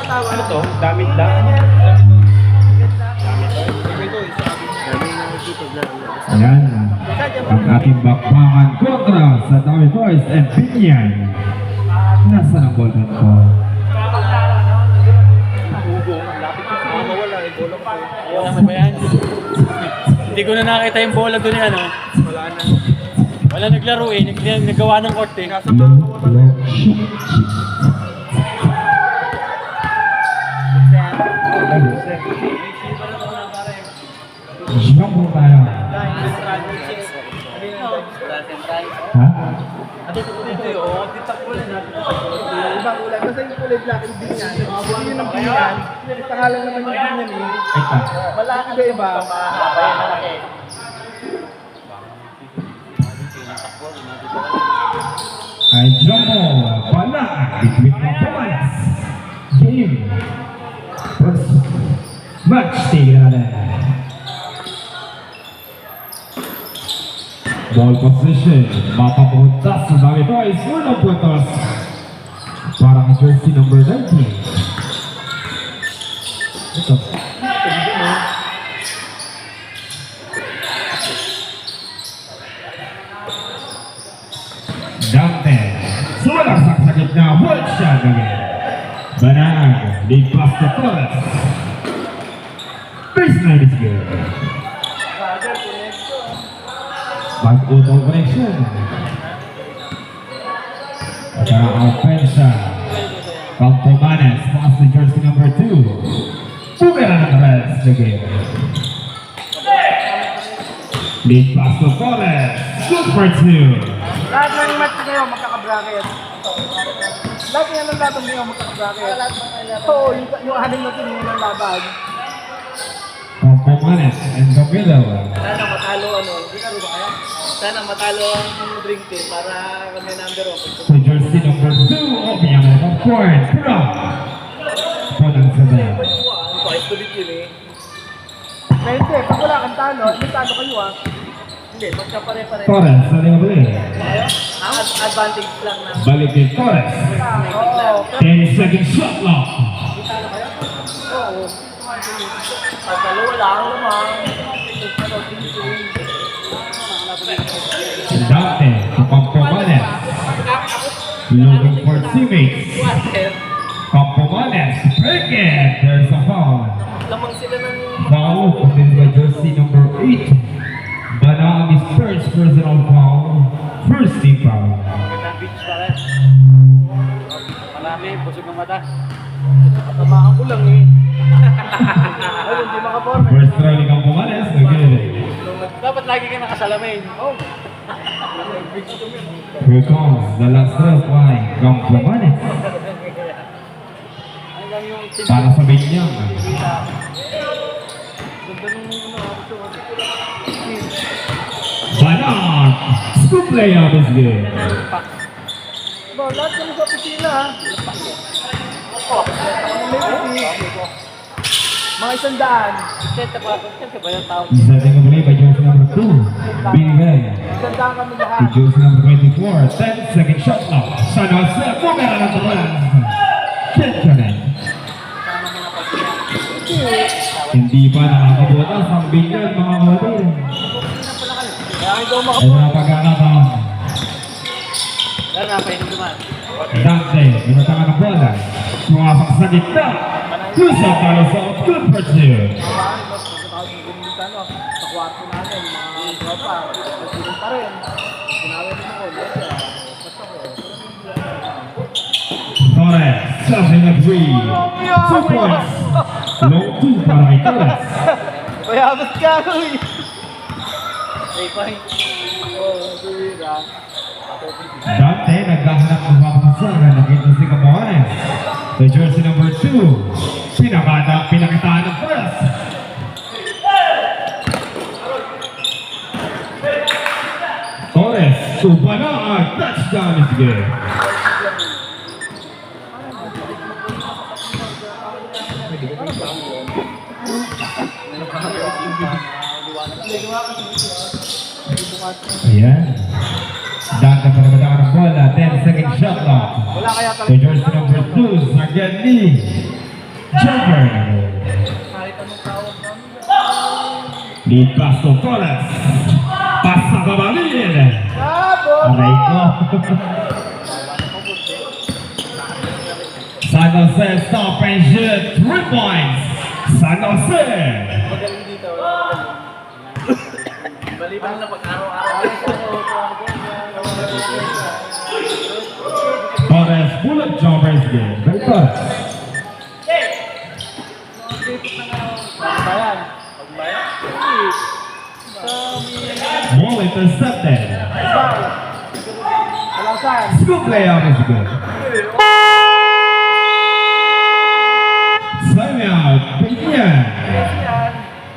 Ano to? Damit lang? Ayan, ang ating bakbakan kontra sa Dami Boys and Pinyan. Nasaan ang ball gun ko? Wala ba yan? Hindi ko na nakita yung bola doon yan, oh. Wala na. Wala naglaro eh. Nagawa ng court eh. Jump mo tayo. Ha? Ibang ulan. Kasi yung kulay black, yung binyan. Hindi yun ang binyan. Pangalan naman yung binyan eh. Ay ka. Malaki ba iba? Ay jump mo. Pala. Between the points. Game. First match. Tignan natin. Ball position, mapapunta sa Dami Boys, unang puntos para ang jersey number 19. Ito. Dante, sumalaksak sa gitna, one shot again. Banag, big pass to Torres. Baseline is good. Mag-auto connection. At ang offensa. Campomanes, pass to jersey number 2. Pumira ng rest the game. Lead pass to Torres. Good for 2. Lahat ng match ngayon magkakabracket. Lahat ng laban ngayon magkakabracket. Oo, yung anim na tinignan ng laban. Campomanes in the middle. Sana matalo hindi ka ba kaya? Sana matalo ang drink team para kami number 1. To jersey number 2 of Yamaha Ford. Pura. Punang sabay. Twice to beat yun eh. Pwede, pag wala kang talo, may talo kayo ah. Hindi, magkapare-pare. Torres, sa rin ba Advantage lang na. balik din Torres. Oo. 10 second shot lock. Oo. Pag dalawa lang naman. Dante to Campomanes. Looking for teammates. Campomanes, break it. There's a foul. Lamang sila ng... Foul committed by jersey number 8. Banang is first personal foul. First team foul. Beach pa rin. Marami, busog ng mata. Tamahan ko lang eh. Ay, hindi makaporme. First try ni Campomanes. Okay. Dapat lagi ka nakasalamin. Oh. Here comes the last throw by Campomanes. Hanggang yung team. Para sa Binyang. Ganda nung Banang! Scoop layup is good. Ba, lahat kami sa opisina ha. Mga 100. Kenta ba yung tao? Setting a play by jersey number 2. Binigay. 100 kami To lahat. jersey number 24. 10 second shot lock. San Jose. Pumera na ito. Kinkanen. Hindi pa nakakabutas ang Binyan mga kapatid. Ito na pagkakataon. Pero napainom naman. Dante, binatangan ng bola. Sumasang sa gitna. Kusap tayo sa good for 2. Sa kwarto namin, mga tropa, nagsilin pa rin. Ginawin mo ko, Torres, setting a 3. 2 points. Long 2 para kay Torres. Mayabot ka, uy! Hey, fine. Dante, naghahanap ng mapasal na nakita si Camoanes. The jersey number 2. Pinakitaan ng first. Torres, suba na ang touchdown is good. Ayan. Dante para madaan ng bola. 10 second shot lock. Wala kaya To jersey number 2, Sagani. Jumper. Kahit anong tawag namin. Lead pass to Torres. Pasa pa Balin. Bravo! Aray ko. San Jose stop and shoot. 3 points. San Jose. Magaling dito. Maliban na pag-araw-araw. Torres bullet jumpers game. Very good. Pagbayan. Ball intercepted. Alasan. Scoop layout is good. Timeout. Pinian.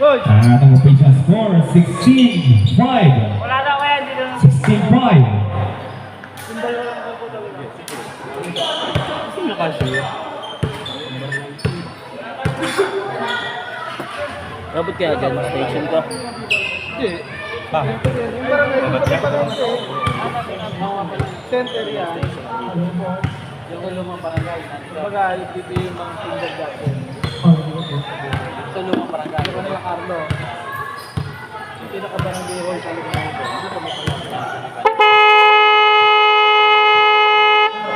Good. Ang atong official score 16-5. Wala na kaya dito. 16-5. Sino kasi? Robot kaya dyan, station ko. Hindi. Bakit? Center yan. Yung lumang barangay. Kumbaga, dito yung mga tindag dati. Sa lumang barangay. Yung kanila Carlo. Yung pinaka-barangay hall sa lumang barangay. Dito mo pala.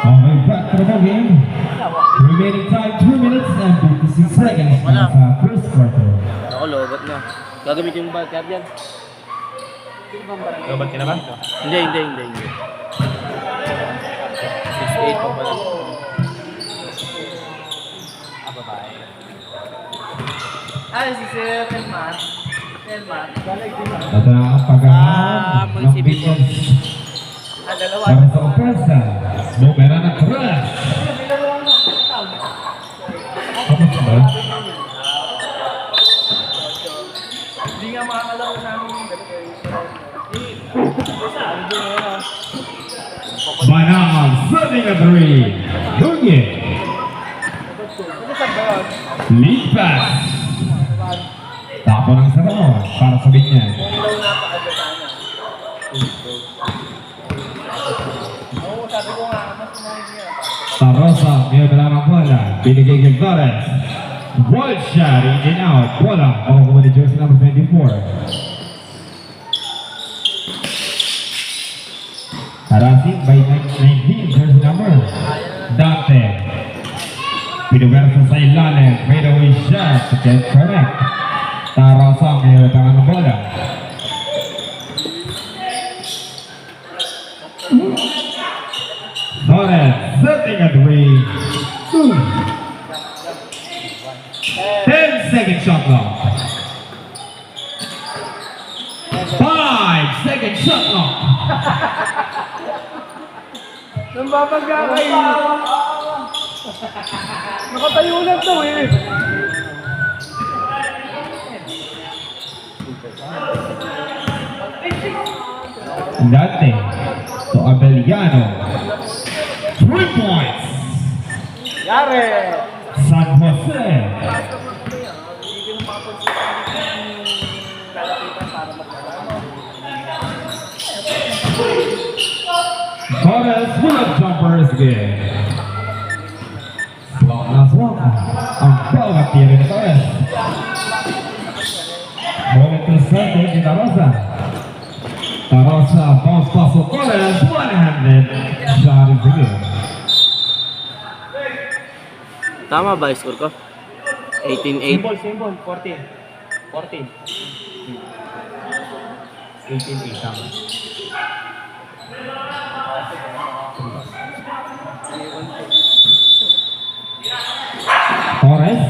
Okay, back to the ball game. Remaining time 2 minutes and 56 seconds sa first quarter. Ako, lobot na. Gagamitin yung ball card yan. Lobot ka naman? Hindi. 6'8 pa pala. Babae. Si Sir Telman. Galag din ako. Ito na ang paghahanap ng munisipyo. defense Dalawa. para sa opensa. Numera na Torres. Tapos ba? Hindi nga makakalaro namin yung gano'n. Manang setting a 3. Lugi. Ano saan ba yun? Lead pass. Tapo ng sarong para sa Binyan. Kung ilaw napakaganda sana. Oo, sabi ko nga, mas mahal niya. Tarosa, ngayon na lang ang bola. Binigay kay Torres. Wild shot, in and out. Bola, makukuha ni jersey number 24. Harassing by 19, jersey number Dante. Pinuwersa sa ilalim, made away shot to get correct. Tarosa, ngayon na lang ang bola. Torres, setting a 3. 10-second shot clock. 5-second shot clock. Nang babagga kayo. Nakatayo lang to eh. Dante to Abeliano. 3 points. Yare! San Jose. Torres bullet jumpers again. Swak na swak. Ang bawat tiro ni Torres. Moment to set ni Tarosa. Tarosa bounce pass to Torres. One-handed shot is again. Tama ba yung score ko? 18-8. Symbol, 14. 14. 18-8 tama. Torres.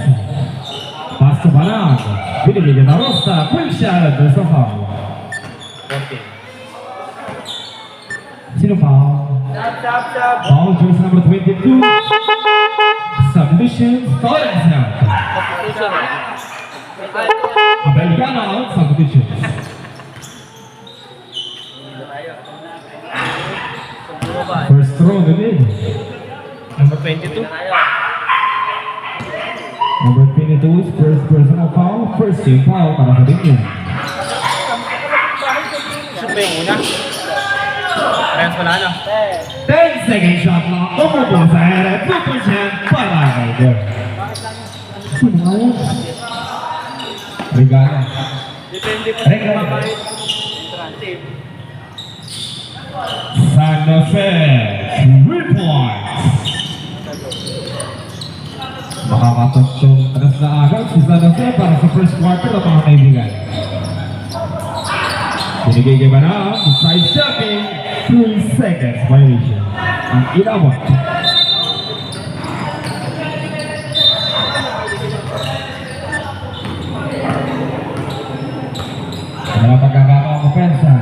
Pass to Banag. Binibigyan na Rosta. Quick shot. There's a foul. 14. Sino foul? Chap. Foul jersey number 22. Submission. Torres now. Abeliano out. Submission. First throw na din. Number 22. Number 22 is first personal foul. First team foul para sa Binyan. Shoot ba yung una? Parehas wala na. 10-second shot clock. Umubos sa head. 2% para kay Gord. Regalo. Depende pa sa Regalo. mabait. Entrante. San Jose, 3 points. Makakatatlong anas na agad si San Jose para sa first quarter at mga kaibigan. Binigay kay Banao, side stepping, 3 seconds violation. Ang inabot. Wala pagkakataong opensa.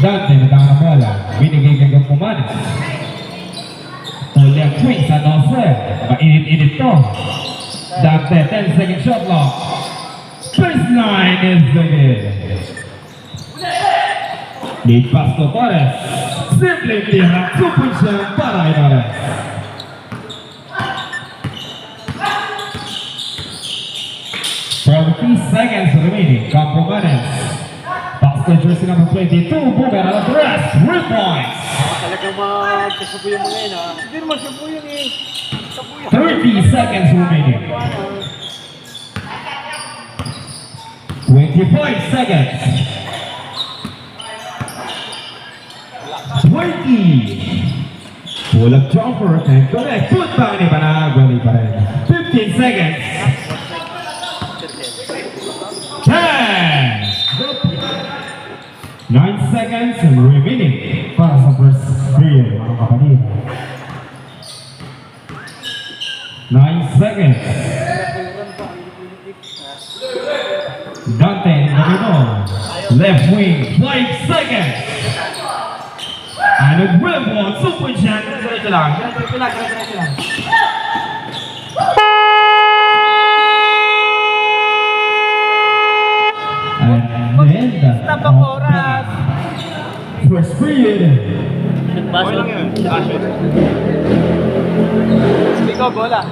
Dante natang na bola, binigay kay Gampumanes. Uliang quick sa Jose, mainit-init to. Dante, 10-second shot clock. Baseline is good. Lead pass to Torres. Simple tira, 2 points siya para kay Torres. Seconds remaining. Gampumanes. Pass to jersey number 22. Boomer at the rest. 3 points. Talagang magkasubo yung mga yun, ha? Hindi naman siya po yun eh. Siya po yun. 30 seconds remaining. 25 seconds. 20. Pull-up jumper and connect. Put back ni Banag. Wali pa rin. 15 seconds. 10. 9 seconds remaining para sa first period, mga kapatid. 9 seconds. Dante in the middle. Left wing, 5 seconds. And a grab one, super chat. Diretso lang. Diretso lang. And Stop ang oras. first period. Okay lang yun. Ikaw, bola.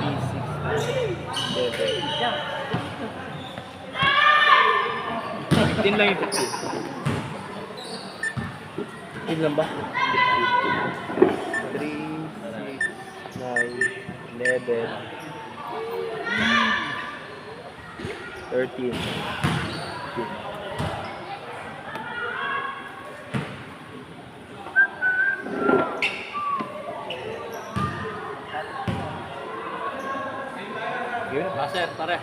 Din lang yung 15. Din lang ba? 3, 6, 9, 11, 13. Yun, baser, pare.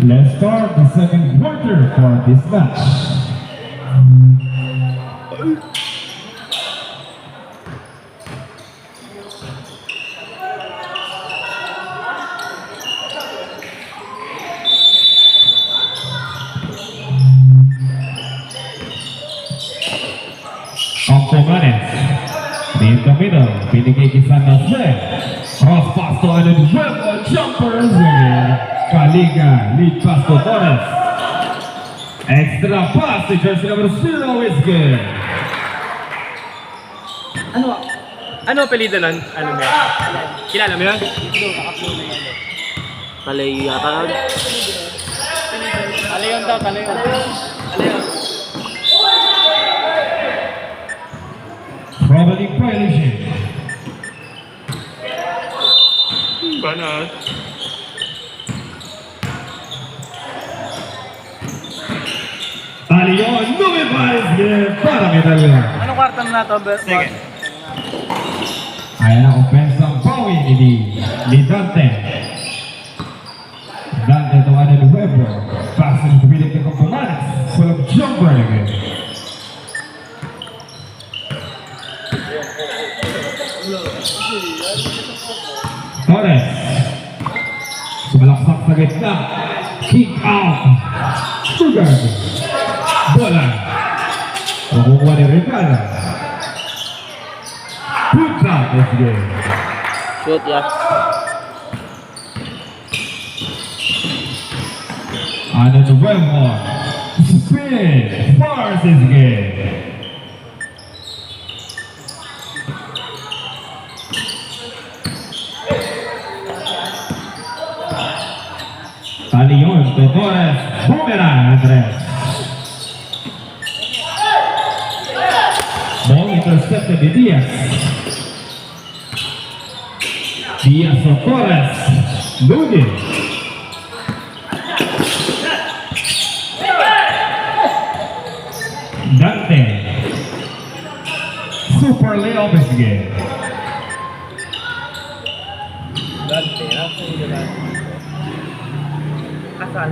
Let's start the second quarter for this match. Gampumanes. In the middle, binigay kay San Jose. Cross pass to Alan Huevo, jumpers again. Kaliga, lead pass to Torres. Extra pass to jersey number 0 is good. Ano apelido nun? Ano mo yan? Kilala mo yun? Talay yata na. Talayon daw, talayon. Talayon. Traveling violation. Banat. Alion, lumipad para medalya. Anong kwarta na ito, Bert? Sige. Ayan ang offensang bawi ni Dante. Dante to Alan Huevo. Passing to Billy Gampumanes. Full of jumper again. Torres. Sumalaksak sa gitna. Kick out. Sugar. Bola. Makukuha ni Regala. Put out this game. Shoot, yeah. Ano to Huevo. Spin. Fars this game. Alion to Torres. Boomerang, Andres. Ball intercepted by Diaz. Diaz Torres, Lunes. Dante. Super Leo Mesgue. Dante, nasa yung Dante. Asan?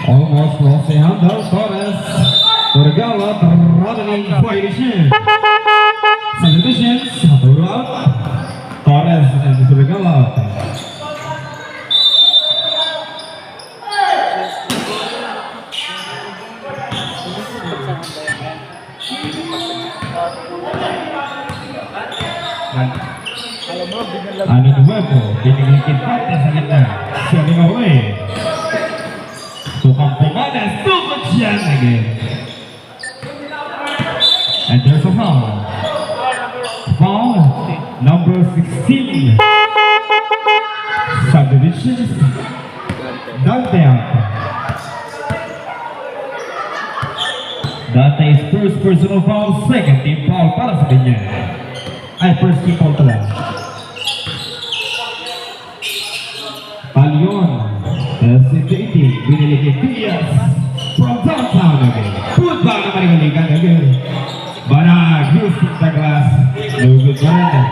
Almost lost the handle. Torres. Torgala, running violation. Substitutions, satu out. Torres and Torgala. Alam mo, bigyan Ano nuevo, binigyan parte sa gitna. Siya ni Mawe. Tukang Pumanes, tukot siya again. And there's a foul. Foul number 16. Subdivisions. Dante out. Dante is first personal foul, second team foul para sa kanya. Ay, first team foul pala. Palion, SCT, binili kay Diaz from downtown again. Put back naman yung halikan again. Banag, Houston Douglas, no good pa rin.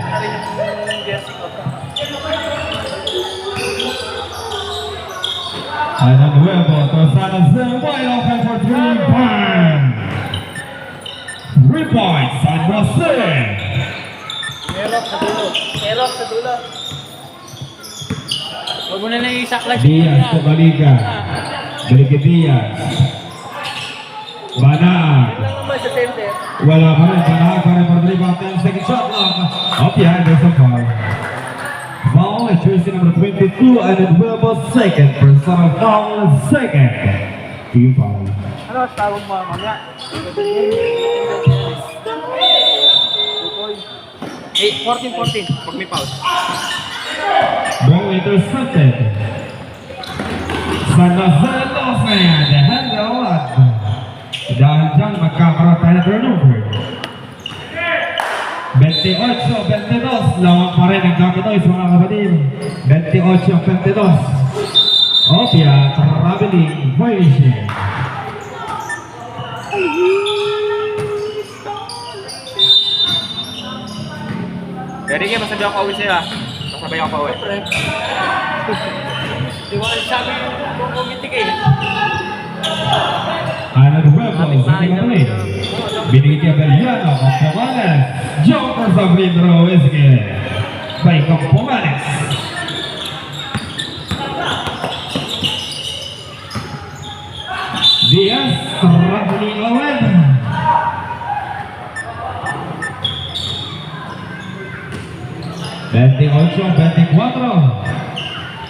Ano nuevo, to San Jose, wide open for 3, bang! 3 points, San Jose! Erok sa dulo. Erok sa dulo. Huwag mo na lang isaklag. Diaz sa balikan. Balik kay Diaz. Banag. Lang naman sa center. Wala pa rin. Banag pa rin for 3 points. Second shot lang. Up behind, there's a foul. Foul at jersey number 22 and it will be second personal foul, second team foul. Ano ang tawag mo mamaya? 14-14 pag may pause. Ball intercepted. San Jose lost na the handle at dahil dyan magkakaroon tayo ng turnover. 28-22, lawang pa rin ang Capitoys mga kapatid. 28-22. Opia, traveling violation. Pwede kayo, masabi ako pauwi sa'yo ah. Masabay ako pauwi. Di ko sabi yung committee kayo. Ano the rebels sa kapatid? Binigyan kay Beliano, Campomanes. Jumper sa free throw is good. By Campomanes. Diaz, traveling away. Ocho, 24.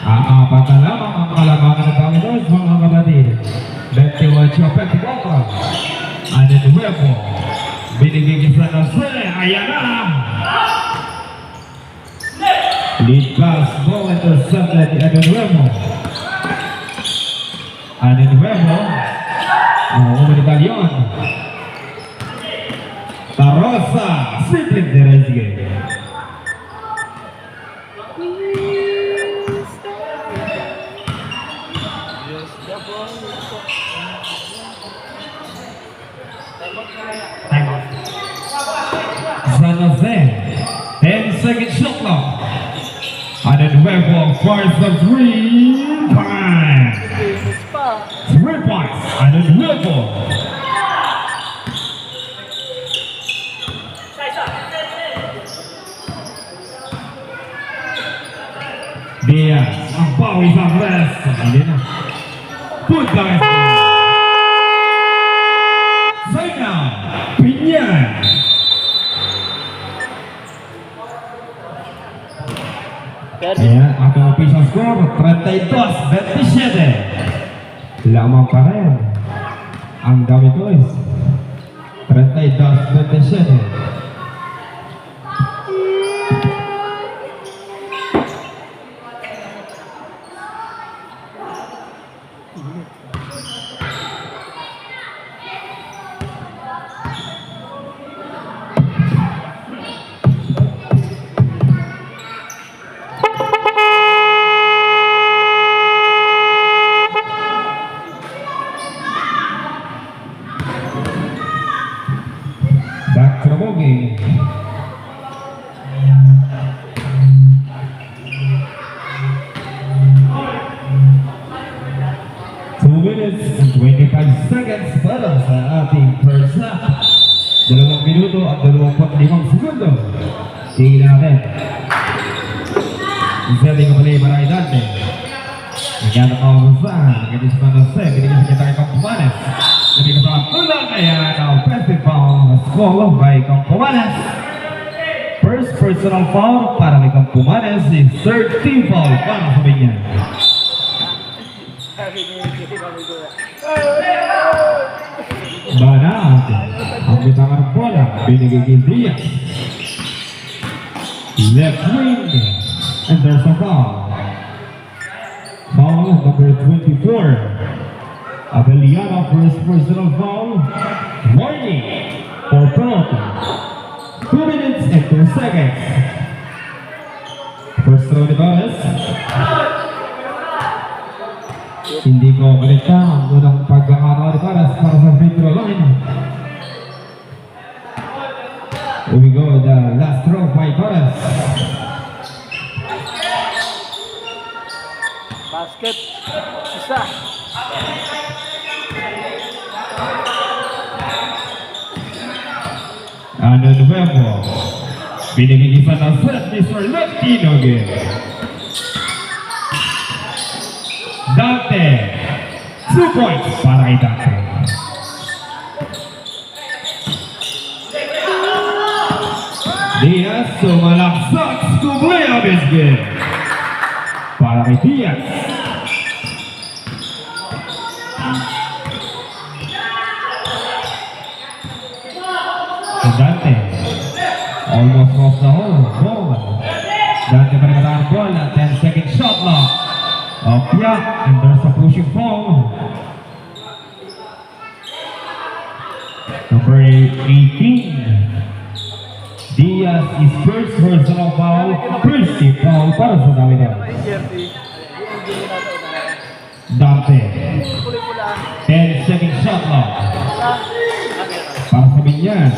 Apat na lamang ang kalamangan ng Capitals mga kapatid. 28-24. Ano nuevo? Binigay sa Jose. Ayan na. Lead pass, ball intercepted. Ano nuevo? Ano nuevo? Medalyon. Tarosa. Simple Teresgue. San Jose, 10-second shot clock. And then Webber fires the 3 points. 3 points. And then Webber. Diaz, ang bawi sa rest. Hindi na. Put the rest. Zaina, Pinyan. Ayan, ang official score, 32-27. Lamang pa rin ang Capitals. 32-27. 25 seconds para sa ating first half. 2 minuto at 25 segundo. Tingnan natin. Setting up ulit para kay Dante. Nagkata ka urusahan. Nagkata sa Tanase. Binigyan sa kita kay Campomanes. Nagkata sa ulang kaya ang offensive foul. Score by Campomanes. First personal foul para kay Campomanes is third team foul para sa Binyan. Banat. Ang bitangan ng bola. Binigay kay Diaz. Left wing. And there's a foul. Foul number 24. Abeliano first personal foul. Warning for penalty. 2 minutes and 2 seconds. First throw ni Baez. Hindi ko balita ang unang pagkakataon ni Baez para sa free throw line. Here we go, the last throw by Baez. Basket. Isa. Ano nuevo. Binigay isa ng set Mr. Latino again. Dante. 2 points para kay Dante. Diaz sumalaksak. Kublea Biscuit. Para kay Diaz. Dante. Almost off the hole. Ball. Dante pa rin ang bola. 10-second shot lock. Piak. And there's a pushing foul. Number 18. Diaz is first personal foul. First team foul para sa Davide. Jersey. Yung hindi natin unahan. Dante. Puli-pula. 10-second shot lock. Para sa Binyan.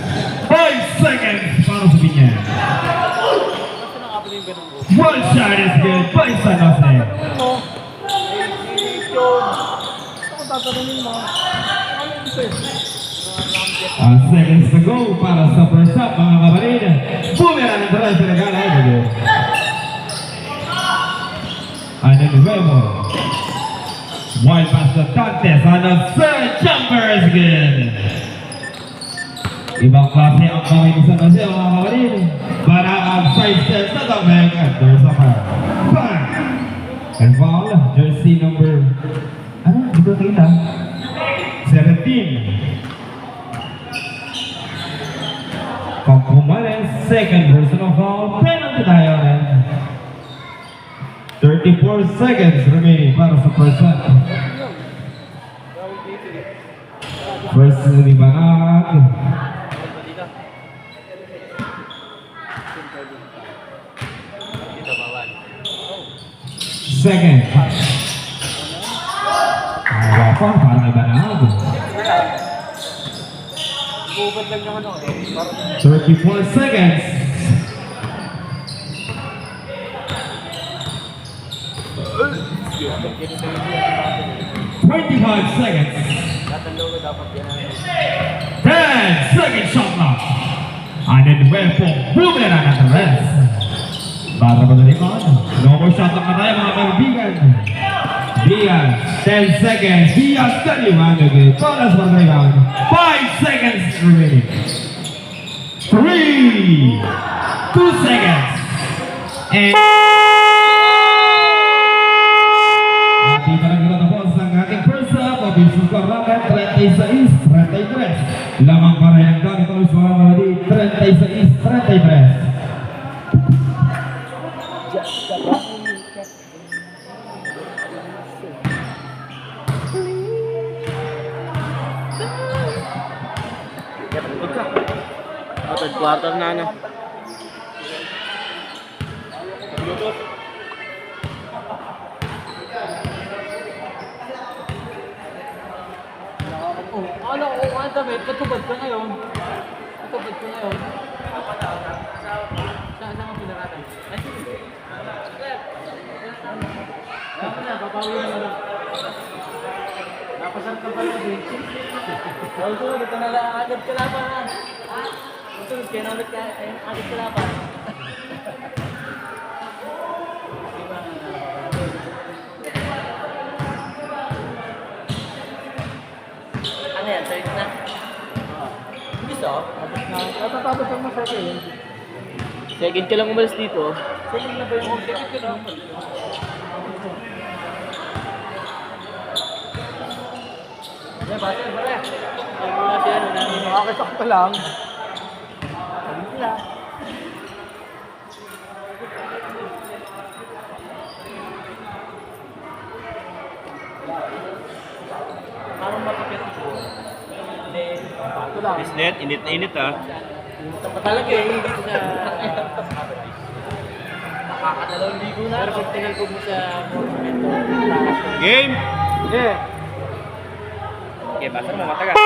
5 seconds para sa Binyan. Basta nakapin yung ganun ko. One shot is good by San Jose. Mo. John. Ako tatanungin mo. Ano yung isa? Seconds to go para sa first half mga kabarid. Boomerang ang tara sa regala ito. Ano nuevo. Wild pass to Dante. Sana third jumper is good. Ibang klase ang kamay ni San Jose mga kabarid. Para ang side step sa damag. There's a foul. Bang! And foul. Jersey number ano? Dito kita 17. Campomanes, second personal foul, penalty tayo rin. 34 seconds remaining para sa first half. First na di Banag. Second. Ay, wapa, parang kay Banag. Bubad lang naman ako. 34 seconds. $25 seconds. Natalo ko dapat yan. 10 second shot clock. And then well po, boomerang at the rest. Para ba na limon? No more shot clock na tayo mga kaibigan. Diaz, 10 seconds. Diaz, 31 again. Bonus for the rebound. 5 seconds remaining. 3, 2 seconds. And di pa lang natapos ang ating first half of Bisul Corrangan, 36-33. Lamang pa rin ang gamit ng mga mga 36-33. Third quarter na. Ano damit? Patubad ka ngayon. Saan ang pinaratan? Ay, sige. Dapat na, papawin mo na. Napasarap ka pala din. Susunod, ito na lang agad kalaban ha. Susunod, kaya na ulit agad kalaban. Ano yan? Third na? Gusto? Natatapos ang mo second. Second ka lang umalis dito. Second na ba yung second ka lang umalis? Yeah, basta pare. Ay muna siya nakakasakta lang. Sabi nila. Parang mapikit ito. Hindi, pato lang. Bisnet, init na init ah. Tapos talaga eh, hindi ko sa... Nakakadalawang ligo na. Pero pag tinalbog mo sa monumento, Game! yeah. Okay, basta mo matagal.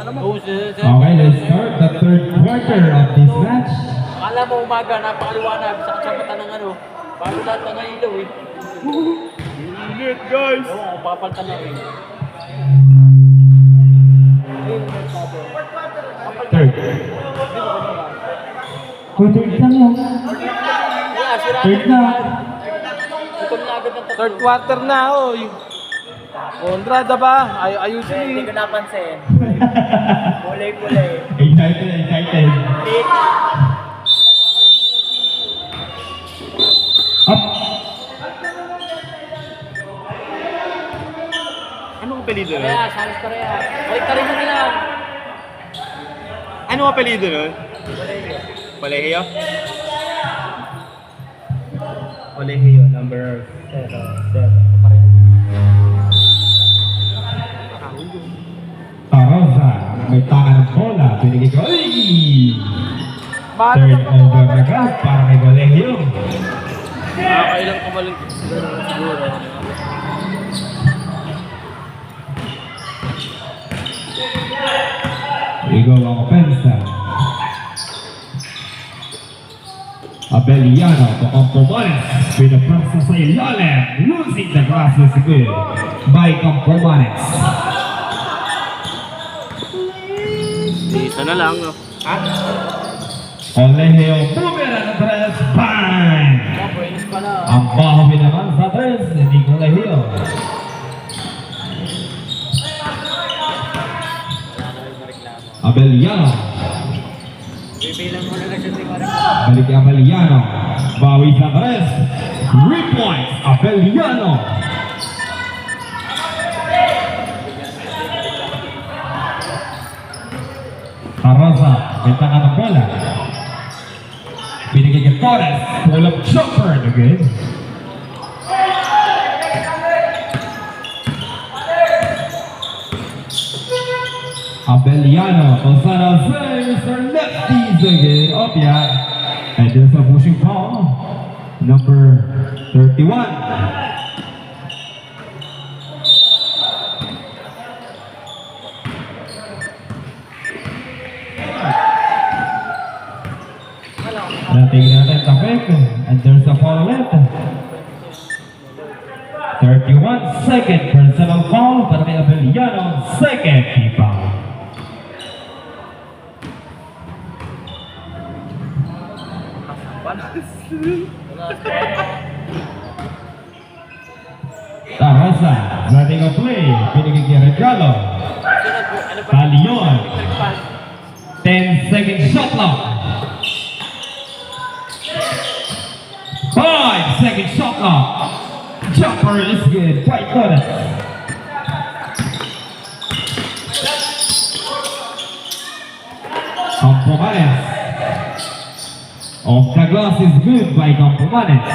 Okay, let's start the third quarter of this match. Akala mo umaga, napakaliwanag, sa mata ng ano, bago lahat ng ilaw eh. Init guys! Oo, papaltan na rin. Third. Oh, third lang yun. Yeah, sira Third na. Gutom na agad ng third quarter na, oh. Kondrada ba? Ayusin Hindi eh. ko napansin. Kulay-kulay. Excited, excited. Up. Anong apelido nun? Pareha, salis pareha. Balik ka rin mo nila. Anong apelido nun? Colegio? Colegio, number 7. Tarosa, may tangan ng bola. Binigay ko. Ay! Paano Third ka over na agad para kay Colegio. Kailang kumaling siguro. Ikaw ang opensa. Abeliano to Compromanes. Pinaprasa sa ilalim. Losing the glasses good by Compromanes. Isa na lang, no? Ha? Colegio Bumera na tres. Bang! Brains pala. Ang baho naman sa tres. Hindi Colegio. Abeliano. Bibilang mo na lang siya si Marek. Balik kay Abeliano. Bawi sa tres. 3 points. Abeliano. Tarosa. Benta ka ng bola. Binigay kay Torres. Pull-up jumper. Again. Abeliano to San Jose. Mr. Lefties again. Oh, yeah. And there's a pushing foul. Number 31. Natingin natin tapik. And there's a foul left. 31 second personal foul para kay Abeliano. Second key foul. Tarosa, running a play. Pinigay kay Regalo. Talion. 10-second shot clock. 5-second shot clock. Jumper is good. Quite good. Compromanes. Off the glass is good by Compromanes.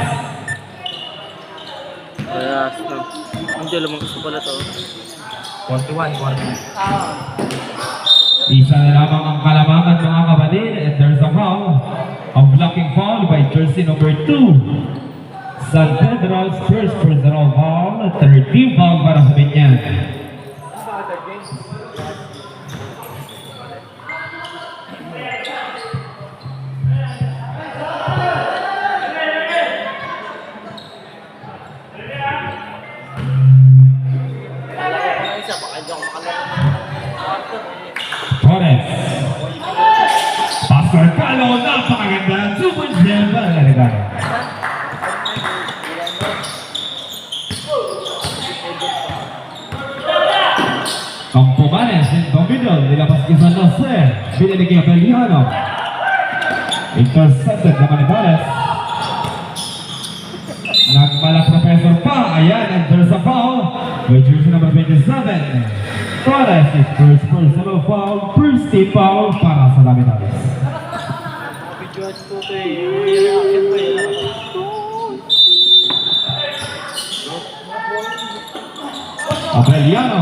Kaya, hindi lamang gusto pala to. 41. Isa na lamang ang kalamangan mga kapatid. And there's a foul. A blocking foul by jersey number 2. San Pedro's first personal foul. 13 foul para sa Binyan. Talo, napakaganda. Super Gem para kay Regalo. Campomanes in the middle, nilabas kay San Jose. Binili kay Abeliano. Intercepted naman ni Torres. Nagpala Professor pa. Ayan, and there's a foul. With jersey number 27. Torres is first personal foul. First team foul para sa Damitalis. Video at tuto eh. Reaction ko eh. Abeliano.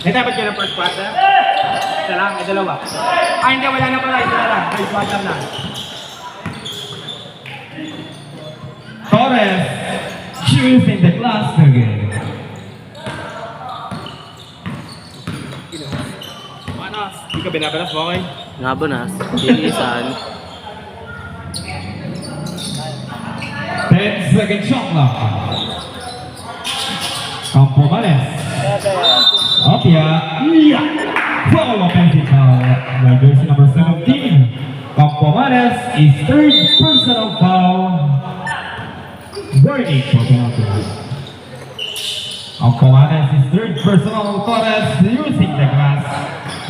Eh, dapat ka ng first quarter? Isa lang, eh, dalawa. Hindi, wala na pala. Isa na lang. First quarter na. Torres choosing the class again. Manas, hindi ka binabalas mo, okay? Nabonas, lilisan. 10-second shot clock. Campomanes. Apia. Yeah. Foul offensive foul. By jersey number 17. Campomanes is third personal foul. Warning for penalty. Campomanes is third personal. Torres using the glass.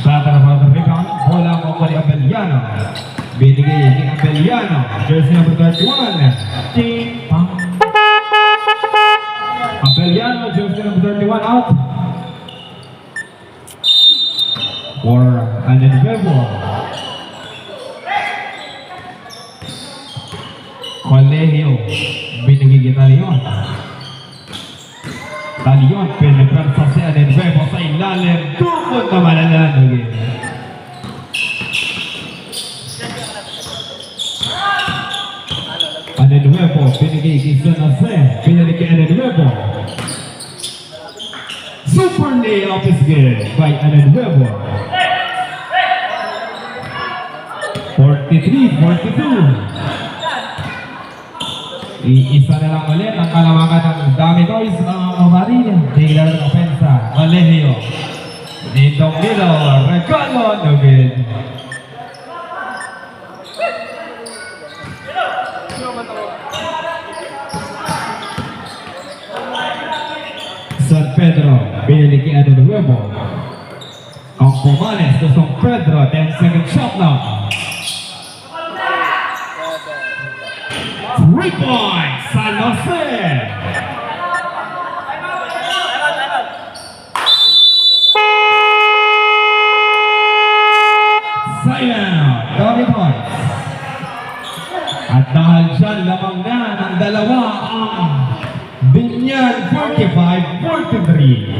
Battle for the rebound. Bola mo kay Abeliano. Binigay kay Abeliano. Jersey number 31. Ting pang. Abeliano, jersey number 31 out. For an individual. Colegio. Binigay kay Talion. Talion, pinipersa si an individual sa ilalim. Tukod na malalanagin. Ano nuevo, binigay kay San Jose, binigay kay Ano nuevo. Super layup is good by Ano nuevo. 43-42. Iisa na lang ulit ang kalawakan ng Dami Toys, mga Marina. Taylor ng ofensa, Colegio. Nitong middle, Regalo, no good. San Pedro, binili kay Ano Nuevo. Campomanes to San Pedro, 10-second shot now. 3 points, San Jose. Sayang, Dami Toys. At dahil dyan, lamang na ng dalawa ang Binyan 45-43.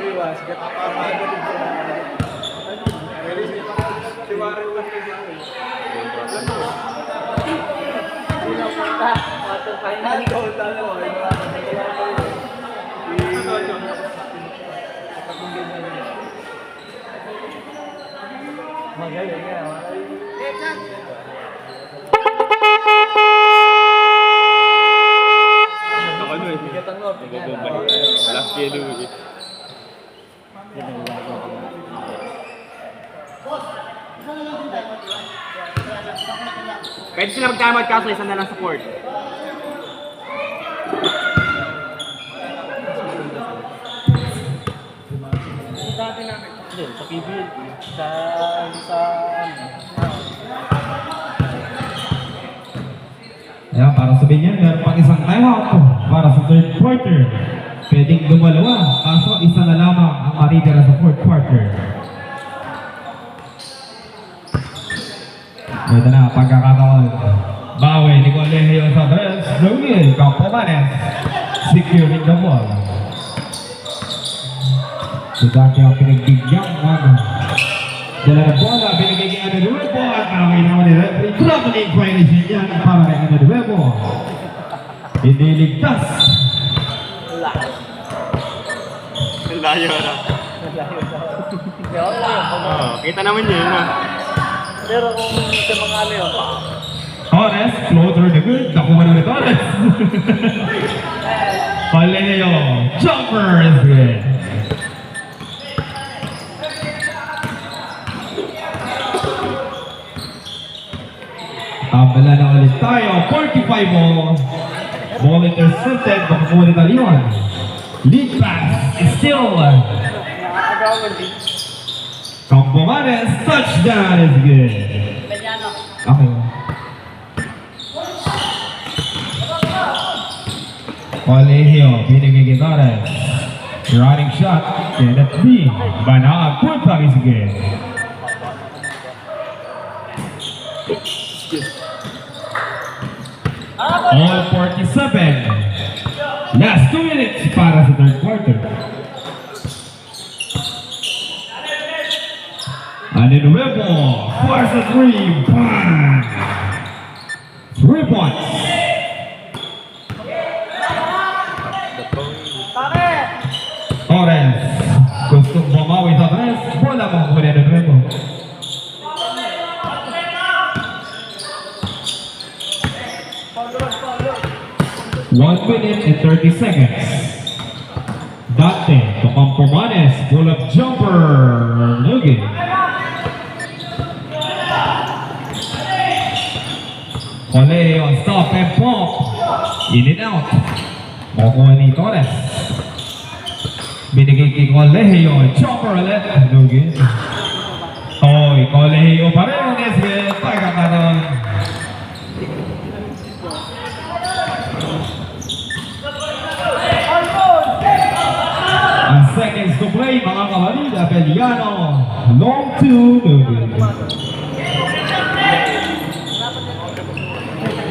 Iwas. Magaling nga. Last year, Louis. Pwede sila magkamad kaso isa na lang support. Hindi, sa PBL. Sa Kaya para sabihin niya, meron pang isang timeout para sa third quarter. Pwedeng dumalawa, kaso isa na lamang ang maritira sa fourth quarter. Ito na, pagkakataon. Bawi ni Colegio sa dress. Lugil, Campomanes. Securing the ball. So dati ang pinagbigyan dala na bola, binigay kay Ano Nuevo at maramay naman ni referee. Traveling violation yan para kay Ano Nuevo. Iniligtas. Layo na. Kita naman yun. Pero kung sa mga ano yun, Torres, floater the good. Nakuha na ni Torres. Colegio, jumper is good. Tabala na ulit tayo. 45 ball. Ball intercepted. Makakuha ni Talion. Lead pass is still. Campomanes, touchdown is good. Okay. Colegio, binigay kay Torres. Running shot. Kenneth B. Banag, punta is good. All 47. Last 2 minutes para sa third quarter. And in Rebel, force a 3. Bang! 3 points. Torres. Gustong bumawi sa Torres. Bola makukuha ng Rebel. One minute and 30 seconds. Dante to Campomanes. Pull up jumper. Nuggin. Colegio, stop and pump. In and out. Makukuha ni Torres. Binigay kay Colegio. Jumper ulit. Nuggin. Oy, Colegio pa rin. Nesbit. Pagkakaroon. And seconds to play, mga kabalida. Beliano. Long 2. Nuggin.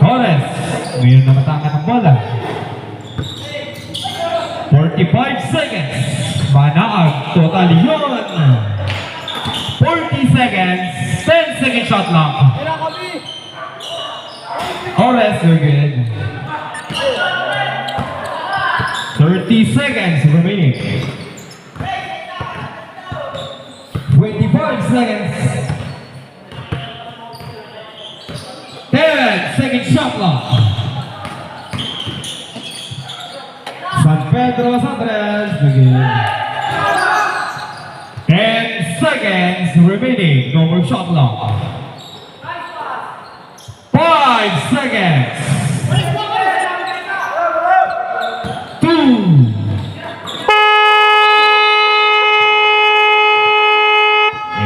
Torres, ngayon na matangkat ang bola. 45 seconds. Manaag, total yun. 40 seconds. 10 second shot lang. Torres, you're good. 30 seconds remaining. 25 seconds. 10 second shot clock. San Pedro Sandres begin. 10 seconds remaining. No more shot clock. 5 seconds. 2.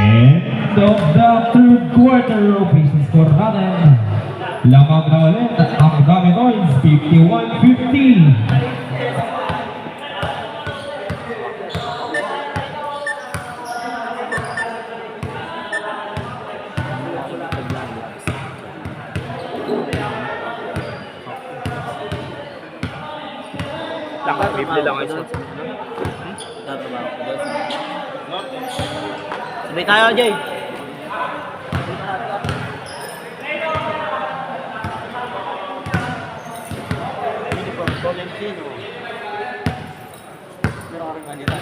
End of the third quarter. Opening score natin. Lamang na ulit at ang dami noise, 51-50. Bibli lang ay Sabay tayo, Jay. Tolentino. Meron nga nila.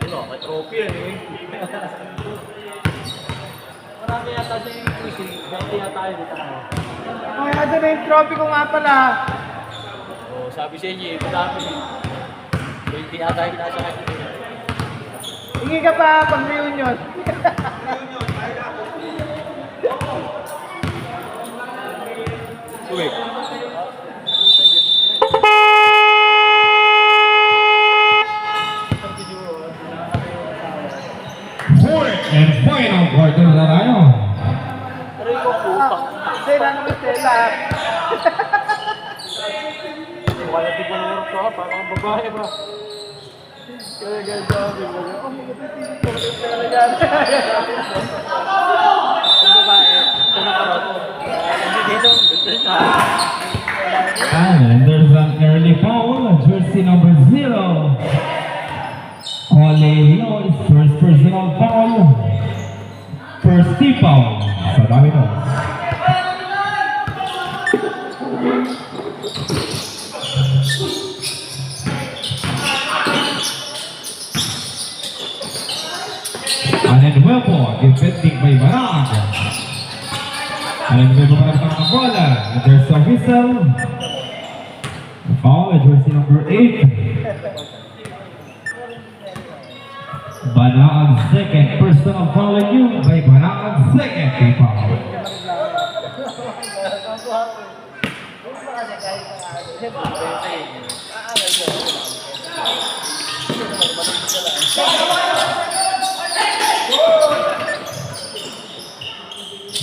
Ito, may trophy yan eh. Marami yata siya yung quizzing. Dati yata tayo dito na. Ay, ano na yung trophy ko nga pala. Oh, sabi sa inyo eh, madami eh. Hindi yata yung kinasakay. Hingi ka pa pag reunion. Uy. Fourth and final quarter na tayo. Pero ikaw pupa. Sila naman sila. Wala di ba naman ito ha? Parang babae ba? Kaya gaya sabi mo. Oh, magpapitili ko. Kaya gaya. Ang babae. Ito na karot. Hindi dito. And there's an early foul, jersey number 0. Colegio is first personal foul. First team foul sa Davidos. And then Huepo, defending by Baran. Alam mo ba ang bola? There's a whistle. Foul, jersey number 8. Banaag second. Personal foul on you by Banaag second. Kay foul.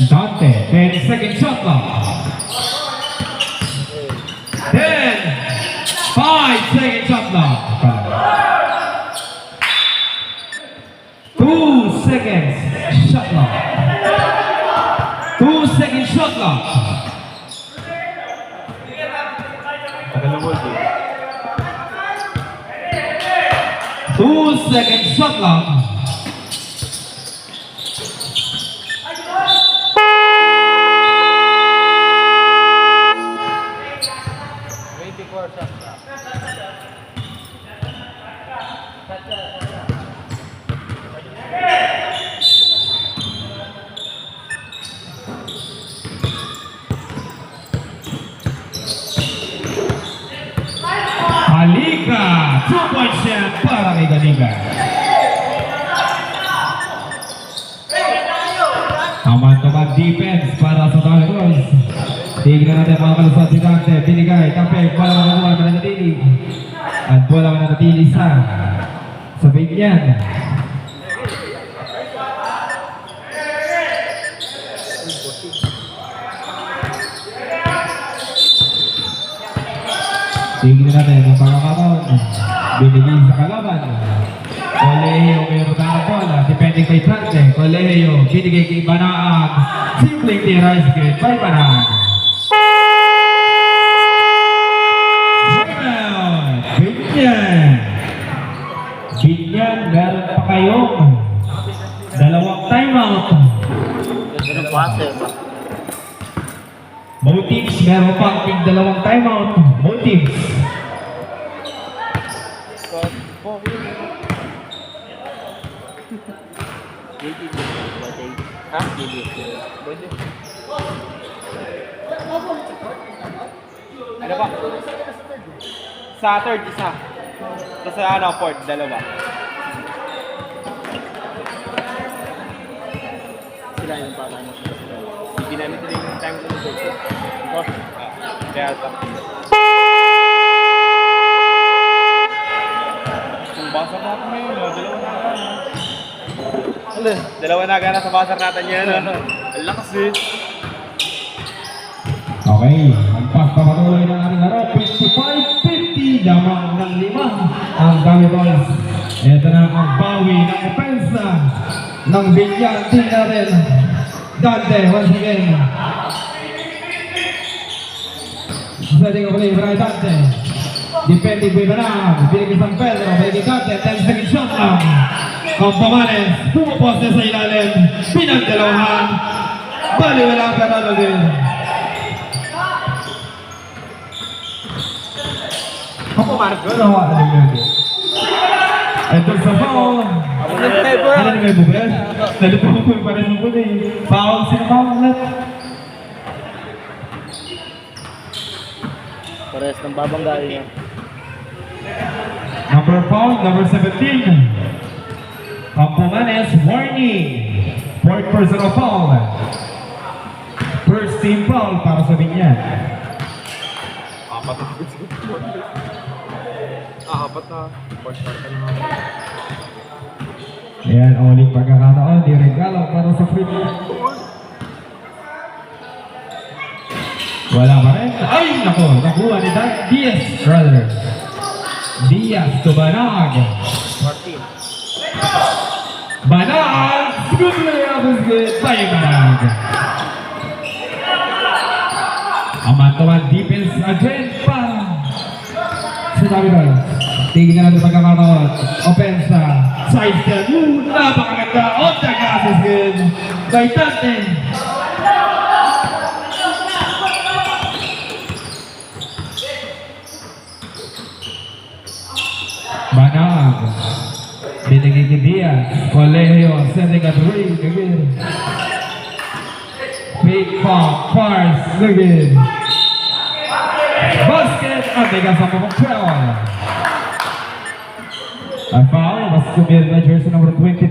Dante, 10-second shot clock. 10, 5-second shot clock. 2 seconds shot clock. 2-second shot clock. 2-second shot clock. Halika! 2-point shot para kay Galiga. Taman-taman defense para sa Tigers. Tignan natin mga kalusot si Dante. Binigay, tapik, bola makakuha, mananatili. At bola mananatili sa bigyan. Tignan natin ang pagkakataon. Binigay sa kalaban. Colegio may rutang bola. Depende kay Dante. Colegio binigay kay Banaag. Simpleng tira is by Banaag. Binyan. Binyan, meron pa kayong dalawang timeout. Both teams, meron pa ang dalawang timeout. Both teams. Ano ba? Sa third, isa. Tapos sa ano, fourth, dalawa. Sila yung pala mo. Hindi namin sila yung time to do. Kaya ito. Kung basar natin ngayon, dalawa na gana. Dalawa na gana sa basar natin yan. Ang lakas eh. Okay, ang pagpapatuloy ng ating harap, 55-50, lamang ng 5 ang Dami Boys. Ito na ang bawi ng opensa ng Binyan. Tingnan natin, Dante, once again. Setting up play para Dante. Depende kay Banaag, binigay San Pedro, binigay Dante, 10 second shot lang. Kampamanes, pumapos na sa ilalim, pinagdalawahan, baliwala ang kanalo din. Ako, Mark. Ano ang nangyari? Ito sa foul. Ano nangyari mo ba yan? Nalito ko yung pares ng puti. Foul, sino foul ulit? Pares ng babanggain niya. Number foul, number 17. Campomanes, warning. Fourth personal foul. First team foul para sa Binyan. Apat na. Ayan, ulit pagkakataon, di regalo para sa free throw. Wala pa rin. Ay, nako, nakuha ni Diaz, brother. Diaz to Banaag. 14. Banaag! Good layup is good by Banaag. Aman-taman defense again para sa Davidoy. Tingnan natin pagkakataon. Opensa. Side step. Napakaganda. On the gas is good by Dante. Banaag. Binigay kay Diaz. Colegio. Sending at Ray. big foul. Fars Lugin. Basket at may kasama ng 12. A foul was committed by jersey number 22.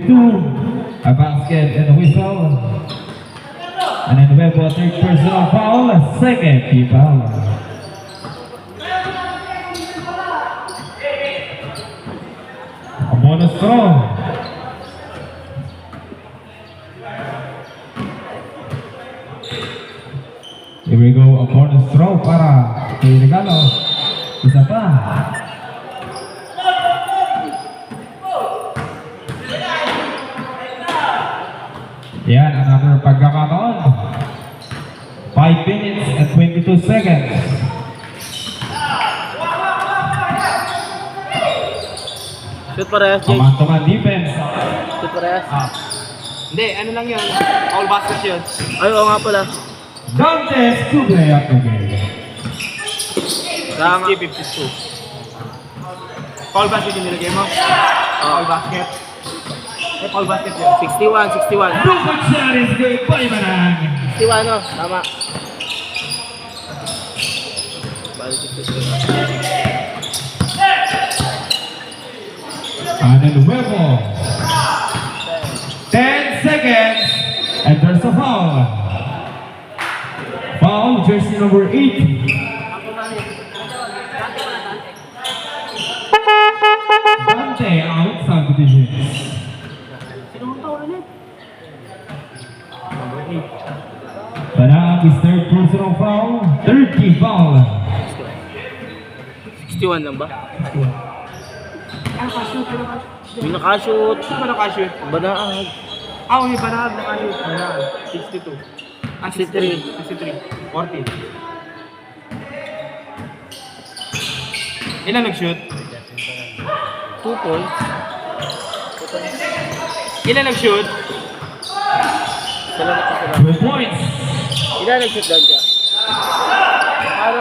A basket and a whistle. And then we have a third personal foul, a second team foul. A bonus throw. Here we go, a bonus throw para kay Regalo. Isa pa. Yan, another pagkakataon. 5 minutes and 22 seconds. Shoot parehas, Jake. Man-to-man defense. Shoot parehas. Hindi, ano lang yun. All basket yun. Ay, oo nga pala. Dantes to play up the game. Tama. 50-52. All basket yung nilagay mo? All basket. All basket yun. 61, 61. No good shot is good by Manang. 61, no? Tama. Balik 63. And then Huevo. 10 seconds. And there's a foul. Foul, jersey number 8. Dante outside the defense. Panang is third personal foul. Third team foul. 61 lang ba? May nakashoot. Sino ba nakashoot? Banaag. May banahag nakashoot. Banahag. 62. 63. 40. Ilan nag-shoot? 2 points. Ilan nag-shoot? Salamat ka sila. 2 points. Ilan nag-shoot doon ka?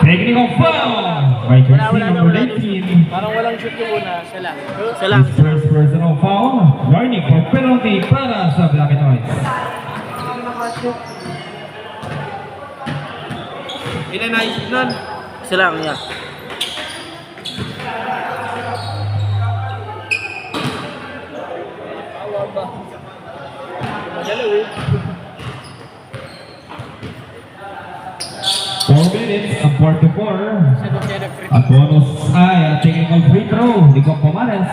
Technical foul by jersey number 18. Parang walang shoot yung una. Siya lang. Siya lang. His first personal foul. Warning for penalty para sa Black and White. Ilan na-shoot nun? Siya lang, yeah. Magalaw eh. 4 minutes and 44. At bonus ay technical free throw. Ligo Pomares.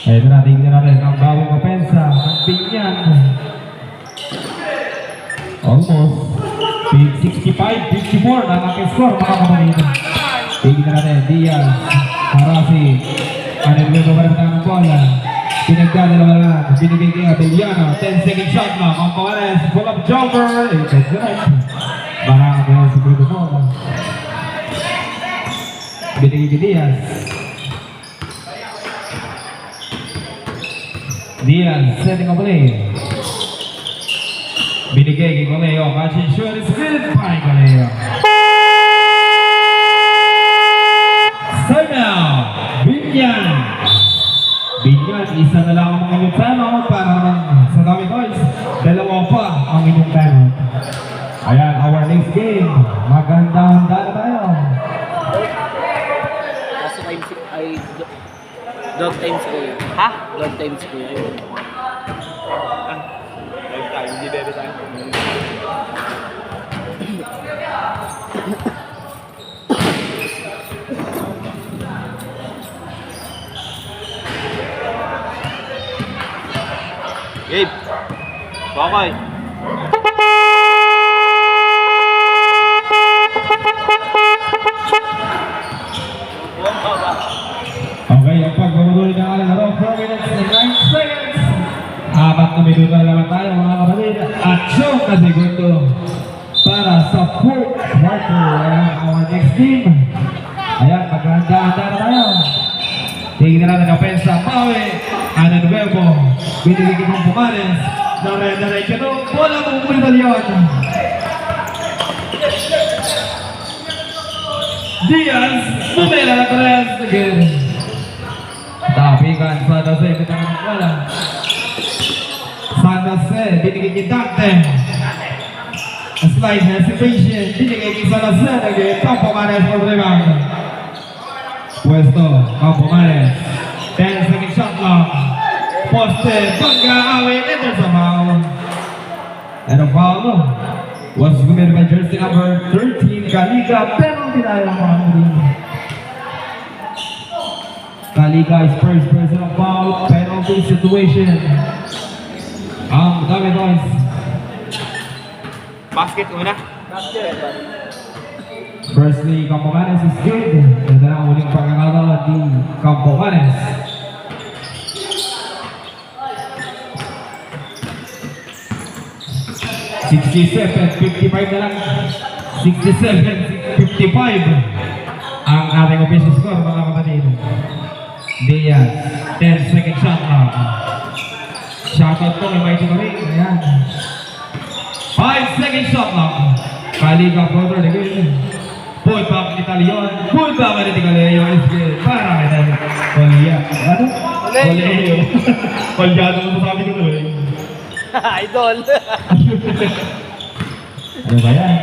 Ito na, tingnan natin ang bawang opensa ng Binyan. Almost 65-54 na ang score mga kapatid. Tingnan natin, Diaz, Harasi, Anelino Barata ng bola. Pinagdadalawa na, binigay kay Abeliano, 10-second shot na, ang Pawares, pull up jumper, it's good. Barang ang si Bruno Mola. Binigay kay Diaz. Diaz, setting up play. Binigay kay Goleo, matching shot is good by Goleo. So now, Binyan. Binyan, isa na lang ang mga inyong tanong para naman sa dami boys. Dalawa pa ang inyong tanong. Ayan, our next game. Maganda-handa na tayo. Nasa times ay dog times ko yun. Ha? Dog times ko yun. Lifetime, hindi dede tayo. Gabe! Bakay! Okay, ang pagbabaguloy ng alang laro, 4 minutes and 9 seconds. 4 na minuto na naman tayo mga kapatid. At siyong na segundo para sa fourth quarter. Ayan, our next team. Ayan, maghanda-handa na tayo. Tingnan natin ang pensa. Pawe, Ana Nuevo, binigay kong Pumares. Nare-diretso no, bola mo Bulbalyon. Diaz, bumela na 3 again. Down. Kapikan San Jose, bitangan ng bola. San Jose, binigay kay Dante. A slight hesitation, binigay kay San Jose, naging Campo Manes for the rebound. Puesto, Campo Manes. 10-second shot clock. Poste, Bangga, away, enters a foul. And a foul was committed by jersey number 13, Caliga. Penalty tayo mga kapatid. Caliga is first personal foul, penalty situation. Ang dami boys. Basket una. Firstly, Campo Manes is good. And then ang uling pagkakataon di Campo Manes. $67-55 na lang. 67-55 ang ating official score mga kapatid. Diaz, 10-second shot now. Shoutout po kay Mighty Maring. Ayan. 5-second shot now. Caliga floater na good. Pull back ni Talion. Pull back ni Tigaleo. Is good. Para kay Colya. Ano? Colya. Colyado mo sabi ko eh. Idol. Ano ba yan?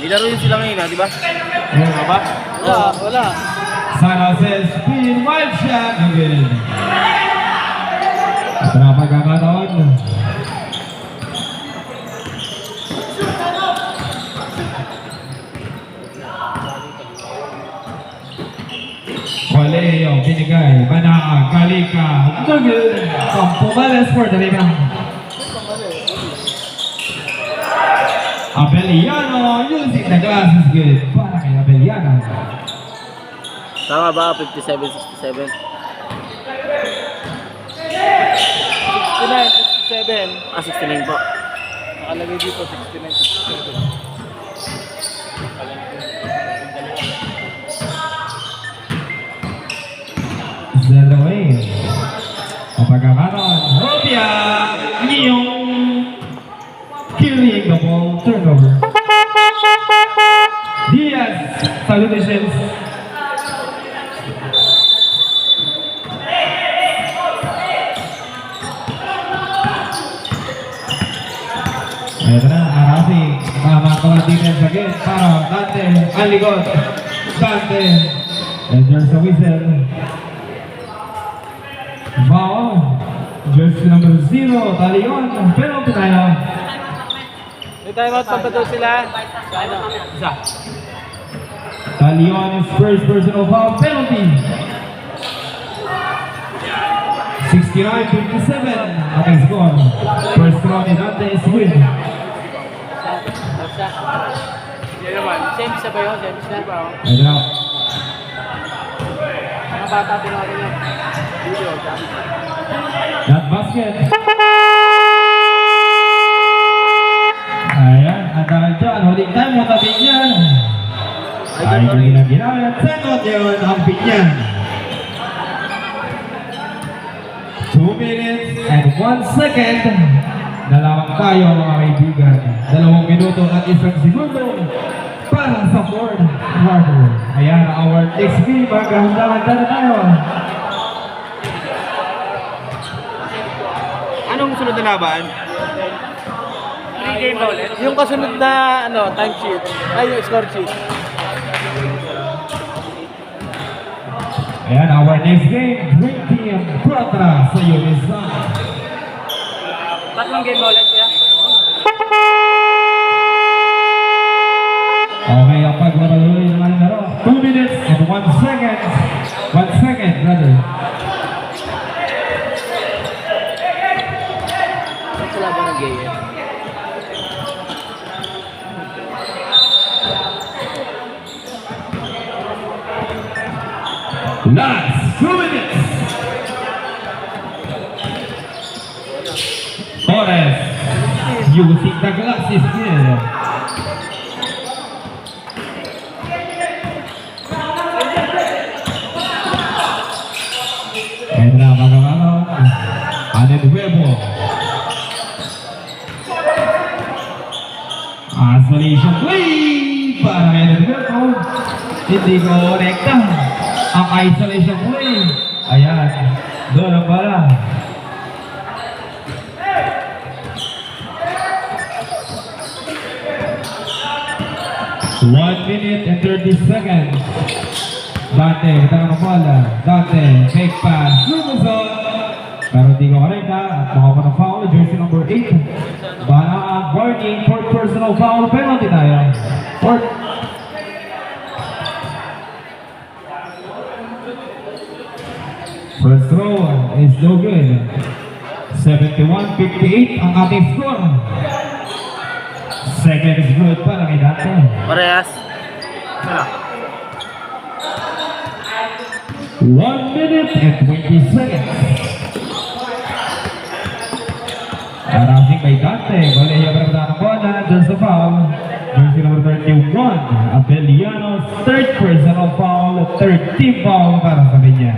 Nilaro yun sila ngayon, di ba? Ano nga ba? Wala. San Jose spin wild shot. Good. Tara pagkakataon. Coleo, binigay, Banaa, Calica, good. Campo Manes for the rebound. Abeliano using the glass is good. Para kay Abeliano. Tama ba? 57-67. 69-67. Ah, 69 po. Nakalagay dito 69-67. Zalaway. Kapagkakaroon, Robia, yung carrying the ball, turnover. Diaz, salutations. Ito na, Arasi, mga defense again, para Dante, Aligot, Dante, and there's a whistle. Foul, jersey number 0, Talion, penalty tayo. May timeout pa ba daw sila? Ano? Isa. Talion is first personal foul, penalty. 69-57, ating score. First throw ni Dante is win. Yan naman. James na ba yun? James na ba? Ito na. Mga bata tinawarin yung video. That basket. Ayan, at dahil dyan, huling time mo tabi niyan. Ay, kung ginaginawa, second yun ang pinyan. 2 minutes and 1 second. Nalawang tayo mga kaibigan. 2 minuto at 1 segundo para sa fourth quarter. Ayan, our next game. Maghahanda-handa na tayo. Anong sunod na laban? 3 game na ulit. Yung kasunod na time sheet. Ay, yung score sheet. Ayan, our next game. Dream Team Pratra sa Unisan. Tatlong game na ulit kaya. Okay, ang paglaruloy naman ng laro. 2 minutes and 1 second. 1 second, brother. Wala ba ng game? Last 2 minutes. Torres using the glasses here. Ito na mga kanon. Anen Huevo. Isolation play para kay Anen Huevo. Hindi ko rekta. Ang isolation play Ayan. Doon ang bala. One minute and 30 seconds. Dante, kita ng bola. Dante, fake pass. Lumuzon. Pero di ko correct ha. At makawa ng foul. Jersey number 8. Bana ang warning. Fourth personal foul. Penalty tayo. Fourth. First throw is no good. 71-58 ang ating score. Second is good para kay Dante. Parehas. 1 minute and 20 seconds. Arasing by Dante. Colegio Bermuda ng bola. There's a foul. Jersey number 31. Abeliano's third personal foul. Third team foul para sa kanya.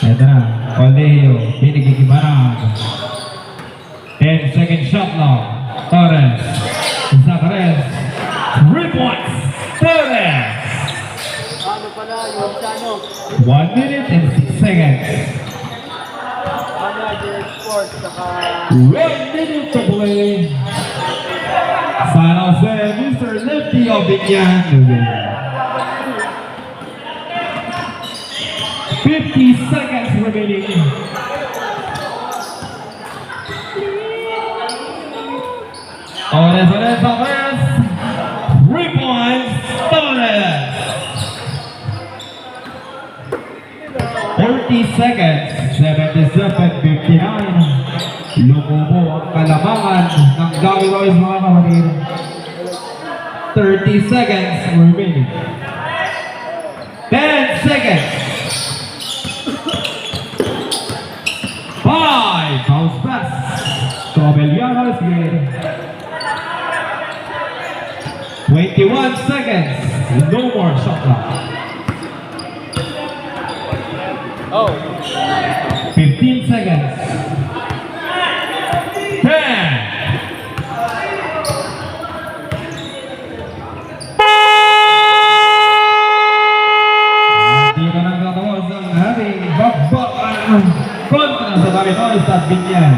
Ito na. Colegio. Pinigigibarang. 10 second shot now. Torres. Zacares. 3 points. Torres. Ano pala, yung Chano. 1 minute and 6 seconds. Manager Sports, saka 1 minute to play. San Jose, Mr. Lefty Obigyan. 50 seconds remaining. Torres, Torres. 3 points. Torres. 40 seconds. 77-59. Lumubo ang kalamangan ng Gawi Boys mga kapatid. 30 seconds remaining. 10 seconds. 5. Bounce pass. So Abeliano is good. 21 seconds. No more shot clock. oh, 15 seconds. 10. Dito nang tatapos ang ating bakbakan kontra sa David Noyes at Binyan.